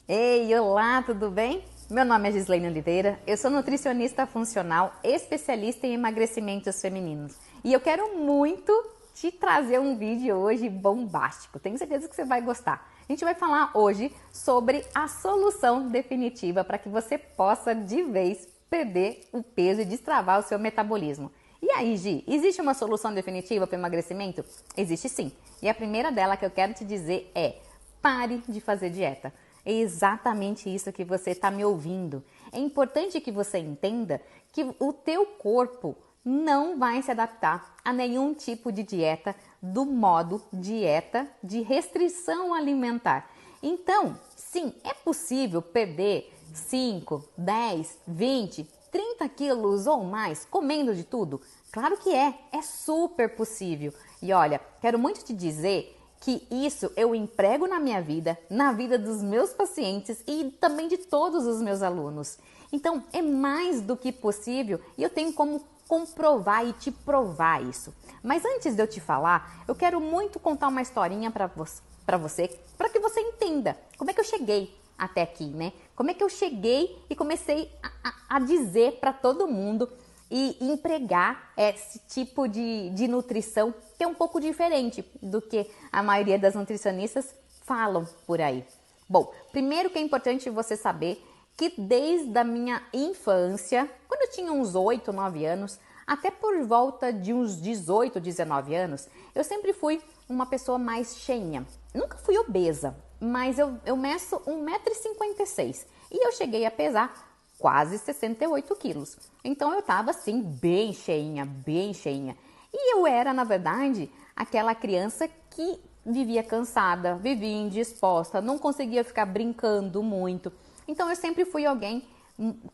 Ei, olá, tudo bem? Meu nome é Gislaine Oliveira, eu sou nutricionista funcional, especialista em emagrecimentos femininos. E eu quero muito te trazer um vídeo hoje bombástico, tenho certeza que você vai gostar. A gente vai falar hoje sobre a solução definitiva para que você possa de vez perder o peso e destravar o seu metabolismo. E aí, Gi, existe uma solução definitiva para o emagrecimento? Existe sim. E a primeira dela que eu quero te dizer é: pare de fazer dieta. É exatamente isso que você está me ouvindo. É importante que você entenda que o teu corpo não vai se adaptar a nenhum tipo de dieta do modo dieta de restrição alimentar. Então, sim, é possível perder 5, 10, 20, 30 quilos ou mais comendo de tudo? Claro que é super possível. E olha, quero muito te dizer que isso eu emprego na minha vida, na vida dos meus pacientes e também de todos os meus alunos. Então, é mais do que possível e eu tenho como comprovar e te provar isso. Mas antes de eu te falar, eu quero muito contar uma historinha para você, para que você entenda como é que eu cheguei até aqui, né? Como é que eu cheguei e comecei a dizer para todo mundo e empregar esse tipo de nutrição que é um pouco diferente do que a maioria das nutricionistas falam por aí. Bom, primeiro que é importante você saber que desde a minha infância, quando eu tinha uns 8, 9 anos, até por volta de uns 18, 19 anos, eu sempre fui uma pessoa mais cheinha. Nunca fui obesa, mas eu meço 1,56 m e eu cheguei a pesar quase 68 quilos. Então eu tava assim bem cheinha, bem cheinha. E eu era, na verdade, aquela criança que vivia cansada, vivia indisposta, não conseguia ficar brincando muito. Então eu sempre fui alguém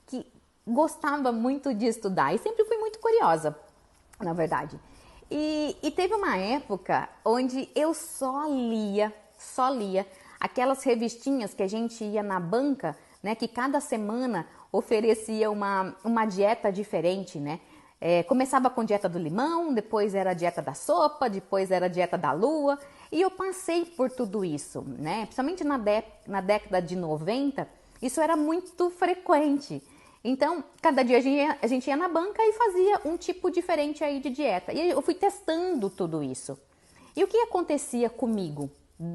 que gostava muito de estudar e sempre fui muito curiosa, na verdade. E teve uma época onde eu só lia aquelas revistinhas que a gente ia na banca, né, que cada semana oferecia uma dieta diferente, né? Começava com dieta do limão, depois era a dieta da sopa, depois era a dieta da lua. E eu passei por tudo isso, né? Principalmente na década de 90, isso era muito frequente. Então, cada dia a gente ia na banca e fazia um tipo diferente aí de dieta. E eu fui testando tudo isso. E o que acontecia comigo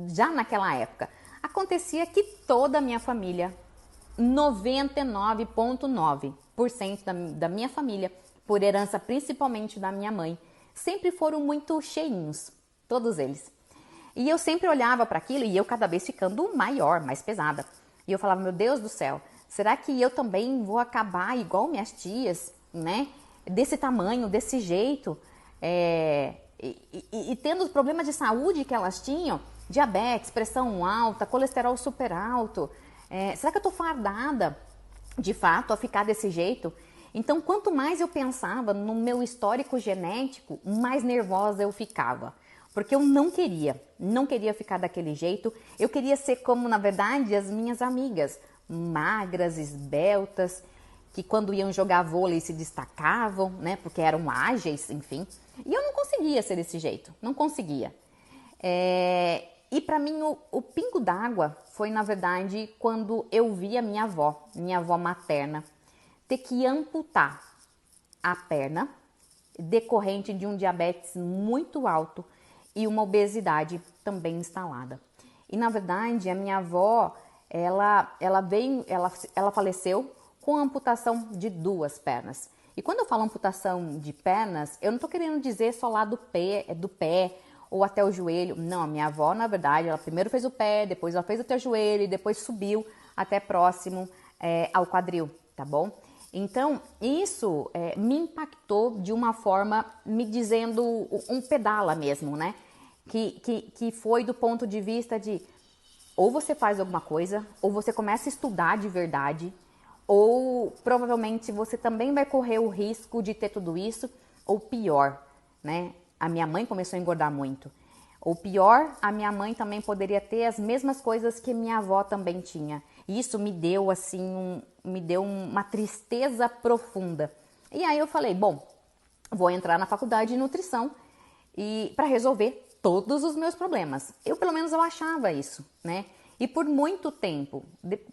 já naquela época? Acontecia que toda a minha família, 99,9% da minha família, por herança principalmente da minha mãe, sempre foram muito cheinhos, todos eles. E eu sempre olhava para aquilo e eu cada vez ficando maior, mais pesada. E eu falava, meu Deus do céu, será que eu também vou acabar igual minhas tias, né? Desse tamanho, desse jeito, e tendo os problemas de saúde que elas tinham, diabetes, pressão alta, colesterol super alto. Será que eu tô fardada, de fato, a ficar desse jeito? Então, quanto mais eu pensava no meu histórico genético, mais nervosa eu ficava. Porque eu não queria ficar daquele jeito. Eu queria ser como, na verdade, as minhas amigas, magras, esbeltas, que quando iam jogar vôlei se destacavam, né? Porque eram ágeis, enfim. E eu não conseguia ser desse jeito, não conseguia. E para mim o pingo d'água foi, na verdade, quando eu vi a minha avó materna, ter que amputar a perna decorrente de um diabetes muito alto e uma obesidade também instalada. E na verdade a minha avó, ela faleceu com a amputação de 2 pernas. E quando eu falo amputação de pernas, eu não estou querendo dizer só lá do pé ou até o joelho. Não, a minha avó, na verdade, ela primeiro fez o pé, depois ela fez até o joelho e depois subiu até próximo ao quadril, tá bom? Então, isso me impactou de uma forma, me dizendo um pedala mesmo, né? Que foi do ponto de vista de ou você faz alguma coisa, ou você começa a estudar de verdade, ou provavelmente você também vai correr o risco de ter tudo isso, ou pior, né? A minha mãe começou a engordar muito. Ou pior, a minha mãe também poderia ter as mesmas coisas que minha avó também tinha. Isso me deu assim, me deu uma tristeza profunda. E aí eu falei, bom, vou entrar na faculdade de nutrição e para resolver todos os meus problemas. Pelo menos eu achava isso, né? E por muito tempo,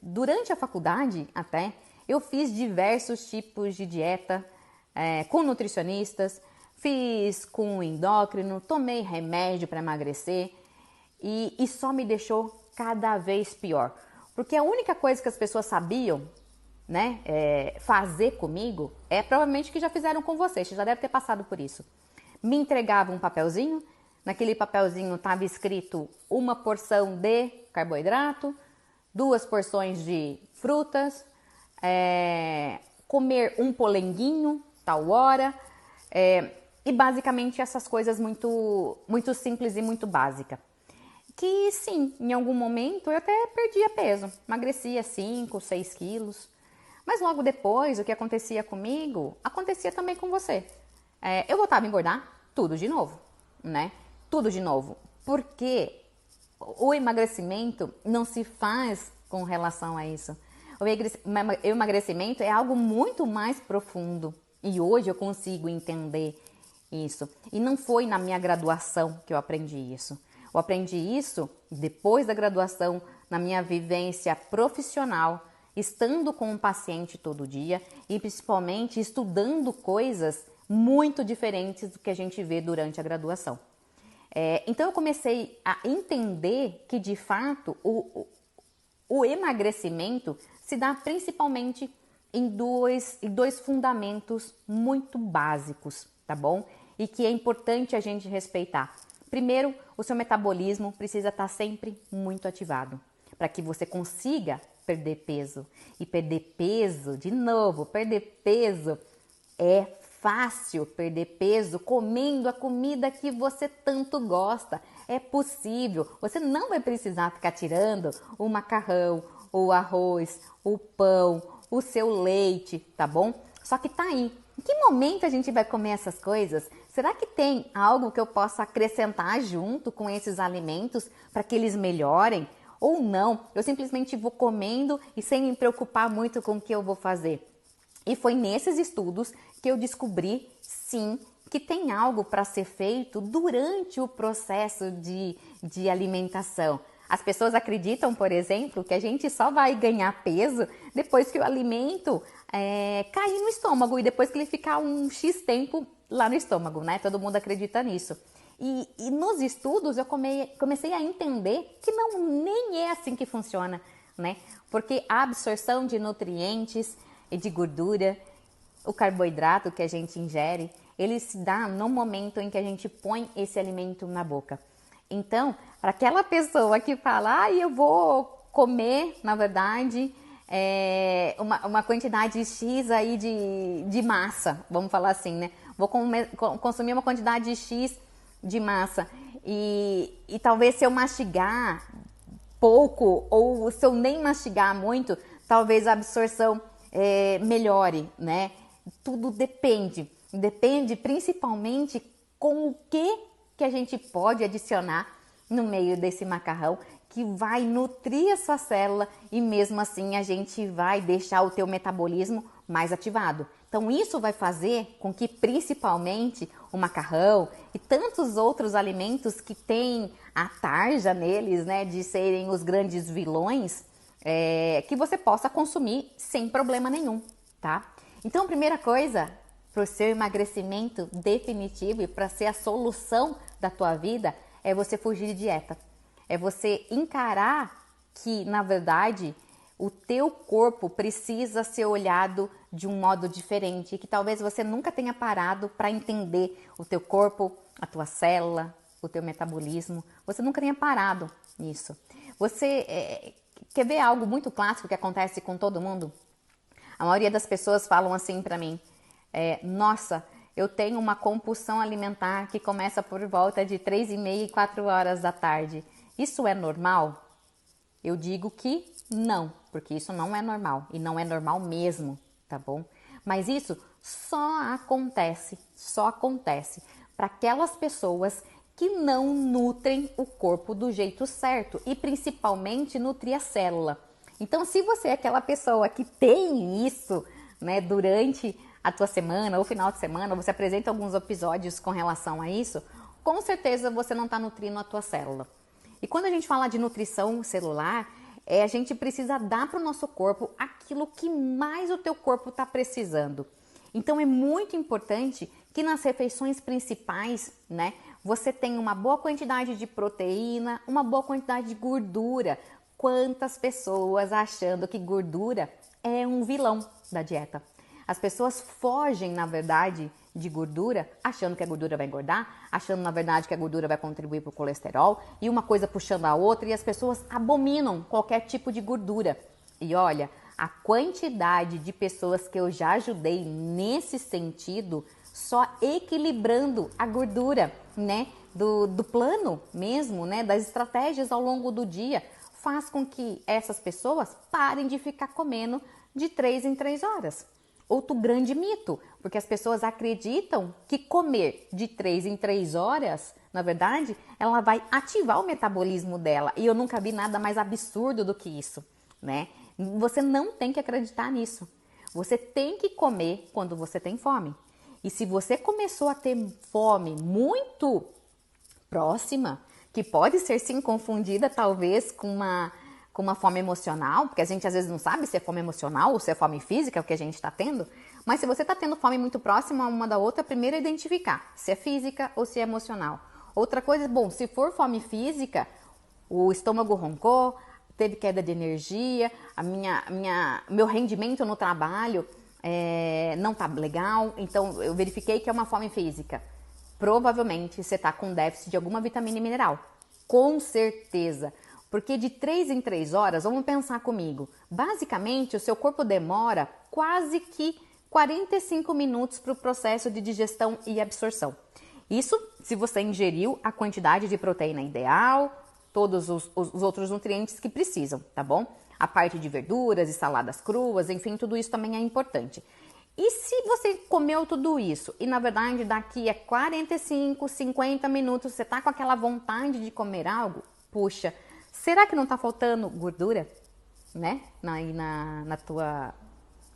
durante a faculdade até, eu fiz diversos tipos de dieta com nutricionistas, fiz com endócrino, tomei remédio para emagrecer e só me deixou cada vez pior. Porque a única coisa que as pessoas sabiam, né, fazer comigo provavelmente que já fizeram com você já deve ter passado por isso. Me entregavam um papelzinho, naquele papelzinho estava escrito uma porção de carboidrato, 2 porções de frutas, comer um polenguinho, tal hora, e basicamente essas coisas muito, muito simples e muito básicas. Que sim, em algum momento eu até perdia peso, emagrecia 5, 6 quilos. Mas logo depois, o que acontecia comigo, acontecia também com você. Eu voltava a engordar tudo de novo, né? Tudo de novo. Porque o emagrecimento não se faz com relação a isso. O emagrecimento é algo muito mais profundo. E hoje eu consigo entender isso. E não foi na minha graduação que eu aprendi isso. Eu aprendi isso depois da graduação, na minha vivência profissional, estando com um paciente todo dia e principalmente estudando coisas muito diferentes do que a gente vê durante a graduação. Então eu comecei a entender que de fato o emagrecimento se dá principalmente em dois fundamentos muito básicos, tá bom? E que é importante a gente respeitar. Primeiro, o seu metabolismo precisa estar sempre muito ativado para que você consiga perder peso. E perder peso, de novo, perder peso é fácil perder peso comendo a comida que você tanto gosta. É possível. Você não vai precisar ficar tirando o macarrão, o arroz, o pão, o seu leite, tá bom? Só que tá aí. Em que momento a gente vai comer essas coisas? Será que tem algo que eu possa acrescentar junto com esses alimentos para que eles melhorem? Ou não? Eu simplesmente vou comendo e sem me preocupar muito com o que eu vou fazer. E foi nesses estudos que eu descobri, sim, que tem algo para ser feito durante o processo de alimentação. As pessoas acreditam, por exemplo, que a gente só vai ganhar peso depois que o alimento cair no estômago e depois que ele ficar um X tempo lá no estômago, né? Todo mundo acredita nisso. E nos estudos eu comecei a entender que nem é assim que funciona, né? Porque a absorção de nutrientes e de gordura, o carboidrato que a gente ingere, ele se dá no momento em que a gente põe esse alimento na boca. Então, para aquela pessoa que fala, eu vou comer, na verdade, uma quantidade X aí de massa, vamos falar assim, né? Vou consumir uma quantidade X de massa e talvez se eu mastigar pouco ou se eu nem mastigar muito, talvez a absorção melhore, né? Tudo depende principalmente com o que a gente pode adicionar no meio desse macarrão que vai nutrir a sua célula e mesmo assim a gente vai deixar o teu metabolismo mais ativado. Então isso vai fazer com que principalmente o macarrão e tantos outros alimentos que têm a tarja neles, né, de serem os grandes vilões, que você possa consumir sem problema nenhum, tá? Então, a primeira coisa para o seu emagrecimento definitivo e para ser a solução da tua vida é você fugir de dieta. É você encarar que, na verdade, o teu corpo precisa ser olhado de um modo diferente e que talvez você nunca tenha parado para entender o teu corpo, a tua célula, o teu metabolismo. Você nunca tenha parado nisso. Você quer ver algo muito clássico que acontece com todo mundo? A maioria das pessoas falam assim para mim, nossa, eu tenho uma compulsão alimentar que começa por volta de 3h30 e 4 horas da tarde. Isso é normal? Eu digo que não, porque isso não é normal e não é normal mesmo, tá bom? Mas isso só acontece para aquelas pessoas que não nutrem o corpo do jeito certo e principalmente nutrir a célula. Então, se você é aquela pessoa que tem isso, né, durante a tua semana ou final de semana, você apresenta alguns episódios com relação a isso, com certeza você não está nutrindo a tua célula. E quando a gente fala de nutrição celular, a gente precisa dar para o nosso corpo aquilo que mais o teu corpo está precisando. Então é muito importante que nas refeições principais, né, você tenha uma boa quantidade de proteína, uma boa quantidade de gordura. Quantas pessoas achando que gordura é um vilão da dieta? As pessoas fogem, na verdade, de gordura, achando que a gordura vai engordar, achando, na verdade, que a gordura vai contribuir para o colesterol, e uma coisa puxando a outra, e as pessoas abominam qualquer tipo de gordura. E olha, a quantidade de pessoas que eu já ajudei nesse sentido, só equilibrando a gordura, né, do plano mesmo, né, das estratégias ao longo do dia, faz com que essas pessoas parem de ficar comendo de 3 em 3 horas. Outro grande mito, porque as pessoas acreditam que comer de 3 em 3 horas, na verdade, ela vai ativar o metabolismo dela. E eu nunca vi nada mais absurdo do que isso, né? Você não tem que acreditar nisso. Você tem que comer quando você tem fome. E se você começou a ter fome muito próxima, que pode ser sim confundida talvez com uma fome emocional, porque a gente às vezes não sabe se é fome emocional ou se é fome física, o que a gente está tendo, mas se você está tendo fome muito próxima uma da outra, primeiro é identificar se é física ou se é emocional. Outra coisa, bom, se for fome física, o estômago roncou, teve queda de energia, meu rendimento no trabalho não tá legal, então eu verifiquei que é uma fome física. Provavelmente você está com déficit de alguma vitamina e mineral, com certeza. Porque de 3 em 3 horas, vamos pensar comigo, basicamente o seu corpo demora quase que 45 minutos para o processo de digestão e absorção. Isso se você ingeriu a quantidade de proteína ideal, todos os outros nutrientes que precisam, tá bom? A parte de verduras e saladas cruas, enfim, tudo isso também é importante. E se você comeu tudo isso e na verdade daqui a 45, 50 minutos você tá com aquela vontade de comer algo, puxa, será que não tá faltando gordura, né?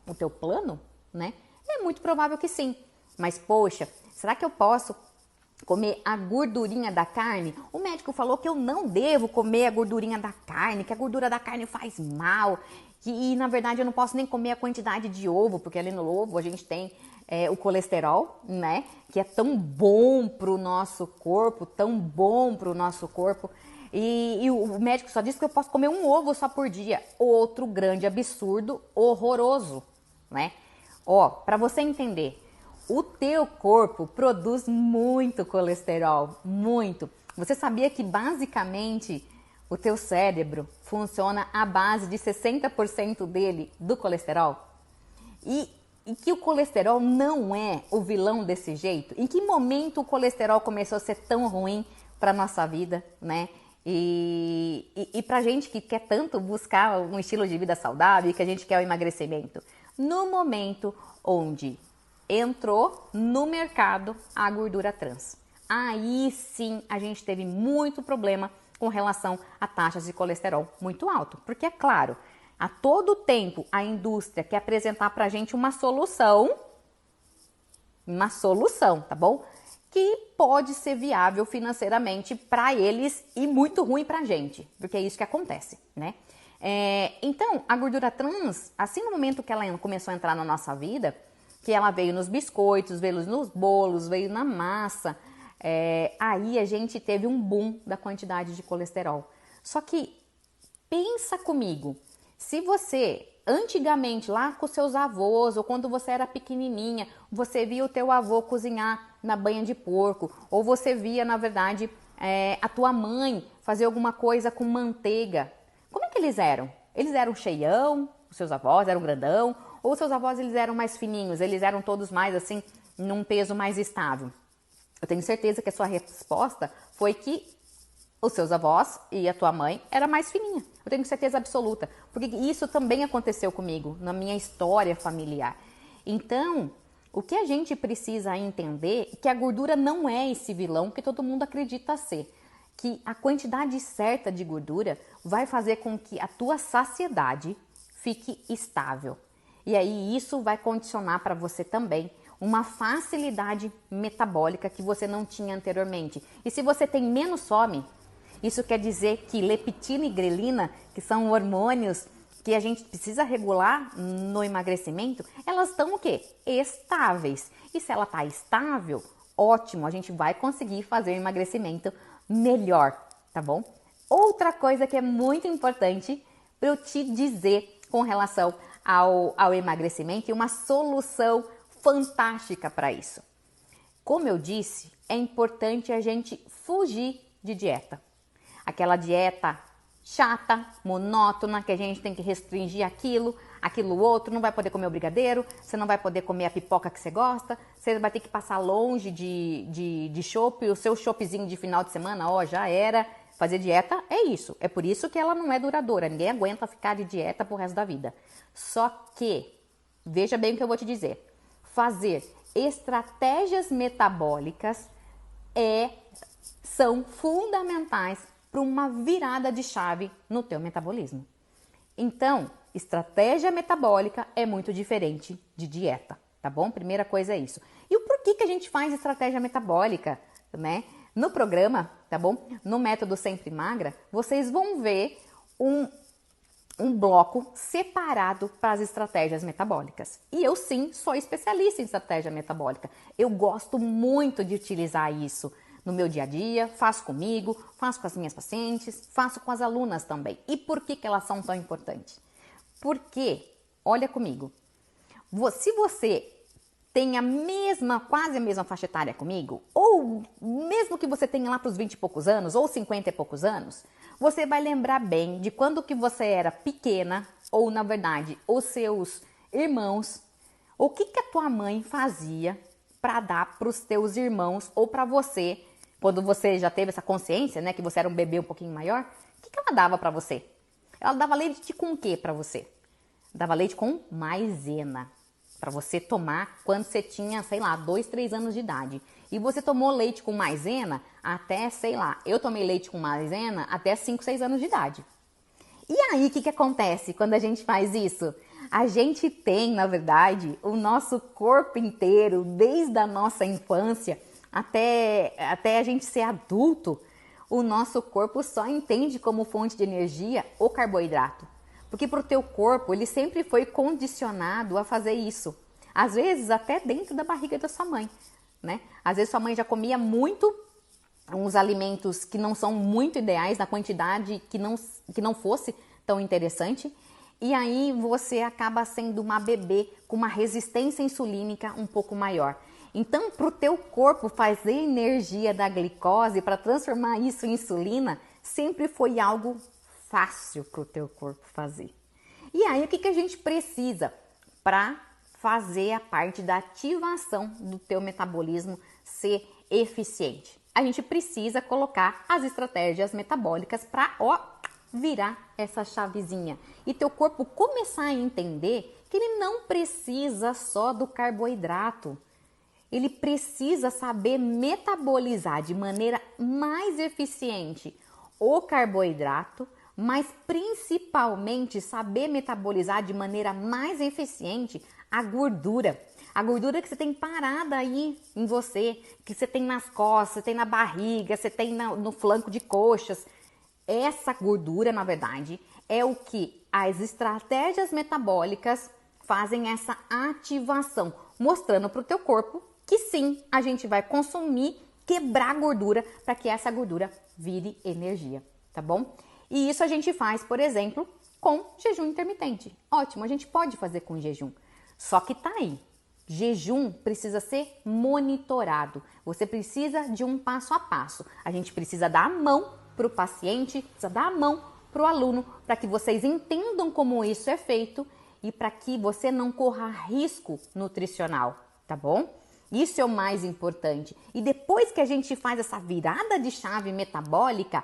No teu plano, né? É muito provável que sim. Mas poxa, será que eu posso comer a gordurinha da carne? O médico falou que eu não devo comer a gordurinha da carne, que a gordura da carne faz mal. E na verdade eu não posso nem comer a quantidade de ovo, porque ali no ovo a gente tem o colesterol, né? Que é tão bom pro nosso corpo, tão bom pro nosso corpo. E o médico só disse que eu posso comer um ovo só por dia. Outro grande absurdo, horroroso, né? Ó, para você entender, o teu corpo produz muito colesterol, muito. Você sabia que basicamente o teu cérebro funciona à base de 60% dele do colesterol? E que o colesterol não é o vilão desse jeito? Em que momento o colesterol começou a ser tão ruim para nossa vida, né? E pra gente que quer tanto buscar um estilo de vida saudável, que a gente quer o emagrecimento, no momento onde entrou no mercado a gordura trans. Aí sim a gente teve muito problema com relação a taxas de colesterol muito alto. Porque é claro, a todo tempo a indústria quer apresentar pra gente uma solução, tá bom? Que pode ser viável financeiramente para eles e muito ruim pra gente, porque é isso que acontece, né? Então, a gordura trans, assim no momento que ela começou a entrar na nossa vida, que ela veio nos biscoitos, veio nos bolos, veio na massa, aí a gente teve um boom da quantidade de colesterol. Só que, pensa comigo, se você, antigamente, lá com seus avós, ou quando você era pequenininha, você via o teu avô cozinhar na banha de porco, ou você via, na verdade, a tua mãe fazer alguma coisa com manteiga. Como é que eles eram? Eles eram cheião, os seus avós eram grandão, ou os seus avós eles eram mais fininhos, eles eram todos mais assim, num peso mais estável? Eu tenho certeza que a sua resposta foi que os seus avós e a tua mãe era mais fininha. Eu tenho certeza absoluta, porque isso também aconteceu comigo, na minha história familiar. Então, o que a gente precisa entender é que a gordura não é esse vilão que todo mundo acredita ser. Que a quantidade certa de gordura vai fazer com que a tua saciedade fique estável. E aí isso vai condicionar para você também uma facilidade metabólica que você não tinha anteriormente. E se você tem menos fome, Isso quer dizer que leptina e grelina, que são hormônios que a gente precisa regular no emagrecimento, elas estão o quê? Estáveis. E se ela está estável, ótimo, a gente vai conseguir fazer o emagrecimento melhor, tá bom? Outra coisa que é muito importante para eu te dizer com relação ao emagrecimento e uma solução fantástica para isso. Como eu disse, é importante a gente fugir de dieta. Aquela dieta chata, monótona, que a gente tem que restringir aquilo outro, não vai poder comer o brigadeiro, você não vai poder comer a pipoca que você gosta, você vai ter que passar longe de chopp, o seu choppzinho de final de semana, ó, já era. Fazer dieta é isso, é por isso que ela não é duradoura, ninguém aguenta ficar de dieta pro resto da vida. Só que, veja bem o que eu vou te dizer, fazer estratégias metabólicas são fundamentais para uma virada de chave no teu metabolismo. Então, estratégia metabólica é muito diferente de dieta, tá bom? Primeira coisa é isso. E o porquê que a gente faz estratégia metabólica, né? No programa, tá bom? No método Sempre Magra, vocês vão ver um bloco separado para as estratégias metabólicas. E eu sim sou especialista em estratégia metabólica. Eu gosto muito de utilizar isso no meu dia a dia, faço comigo, faço com as minhas pacientes, faço com as alunas também. E por que elas são tão importantes? Porque, olha comigo, se você tem quase a mesma faixa etária comigo, ou mesmo que você tenha lá para os 20 e poucos anos, ou 50 e poucos anos, você vai lembrar bem de quando que você era pequena, ou na verdade, os seus irmãos, o que a tua mãe fazia para dar para os teus irmãos, ou para você, quando você já teve essa consciência, né, que você era um bebê um pouquinho maior, o que ela dava para você? Ela dava leite com o que para você? Dava leite com maisena. Para você tomar quando você tinha, sei lá, 2, 3 anos de idade. E você tomou leite com maisena até, sei lá, eu tomei leite com maisena até 5, 6 anos de idade. E aí, o que acontece quando a gente faz isso? A gente tem, na verdade, o nosso corpo inteiro, desde a nossa infância até a gente ser adulto, o nosso corpo só entende como fonte de energia o carboidrato. Porque para o teu corpo, ele sempre foi condicionado a fazer isso. Às vezes, até dentro da barriga da sua mãe, né? Às vezes, sua mãe já comia uns alimentos que não são muito ideais, na quantidade que não fosse tão interessante. E aí, você acaba sendo uma bebê com uma resistência insulínica um pouco maior. Então, para o teu corpo fazer energia da glicose, para transformar isso em insulina, sempre foi algo fácil para o teu corpo fazer. E aí, o que a gente precisa para fazer a parte da ativação do teu metabolismo ser eficiente? A gente precisa colocar as estratégias metabólicas para virar essa chavezinha e teu corpo começar a entender que ele não precisa só do carboidrato. Ele precisa saber metabolizar de maneira mais eficiente o carboidrato, mas principalmente saber metabolizar de maneira mais eficiente a gordura. A gordura que você tem parada aí em você, que você tem nas costas, você tem na barriga, você tem no flanco de coxas. Essa gordura, na verdade, é o que as estratégias metabólicas fazem essa ativação, mostrando para o teu corpo que sim, a gente vai consumir, quebrar a gordura para que essa gordura vire energia, tá bom? E isso a gente faz, por exemplo, com jejum intermitente. Ótimo, a gente pode fazer com jejum. Só que tá aí. Jejum precisa ser monitorado. Você precisa de um passo a passo. A gente precisa dar a mão para o paciente, precisa dar a mão para o aluno, para que vocês entendam como isso é feito e para que você não corra risco nutricional, tá bom? Isso é o mais importante. E depois que a gente faz essa virada de chave metabólica,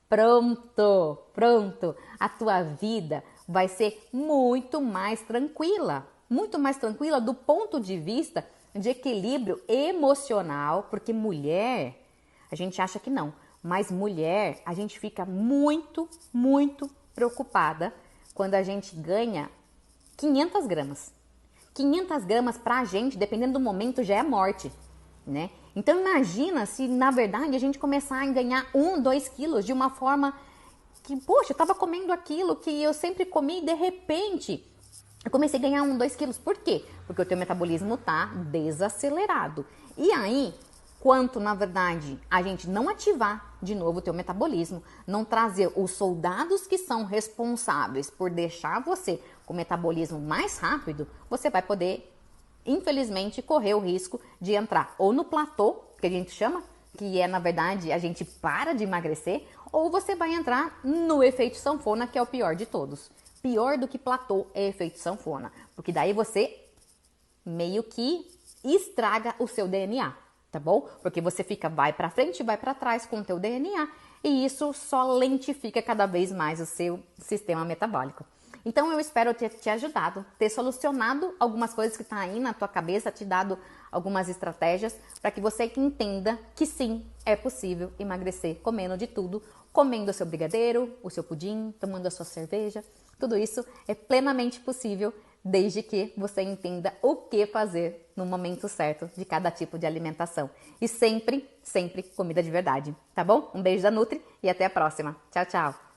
pronto, a tua vida vai ser muito mais tranquila do ponto de vista de equilíbrio emocional, porque mulher, a gente acha que não, mas mulher, a gente fica muito preocupada quando a gente ganha 500 gramas. 500 gramas pra gente, dependendo do momento, já é morte. né? Então imagina se na verdade a gente começar a ganhar 1, 2 quilos de uma forma que, poxa, eu tava comendo aquilo que eu sempre comi e de repente eu comecei a ganhar 1, 2 quilos. Por quê? Porque o teu metabolismo tá desacelerado. E aí, quanto na verdade a gente não ativar de novo o teu metabolismo, não trazer os soldados que são responsáveis por deixar você com o metabolismo mais rápido, você vai poder, infelizmente, correr o risco de entrar ou no platô, que a gente chama, que é na verdade a gente para de emagrecer, ou você vai entrar no efeito sanfona, que é o pior de todos. Pior do que platô é efeito sanfona, porque daí você meio que estraga o seu DNA, tá bom? Porque você vai para frente e vai para trás com o teu DNA e isso só lentifica cada vez mais o seu sistema metabólico. Então eu espero ter te ajudado, ter solucionado algumas coisas que estão aí na tua cabeça, te dado algumas estratégias para que você entenda que sim, é possível emagrecer comendo de tudo, comendo o seu brigadeiro, o seu pudim, tomando a sua cerveja. Tudo isso é plenamente possível desde que você entenda o que fazer no momento certo de cada tipo de alimentação. E sempre, sempre comida de verdade, tá bom? Um beijo da Nutri e até a próxima. Tchau, tchau!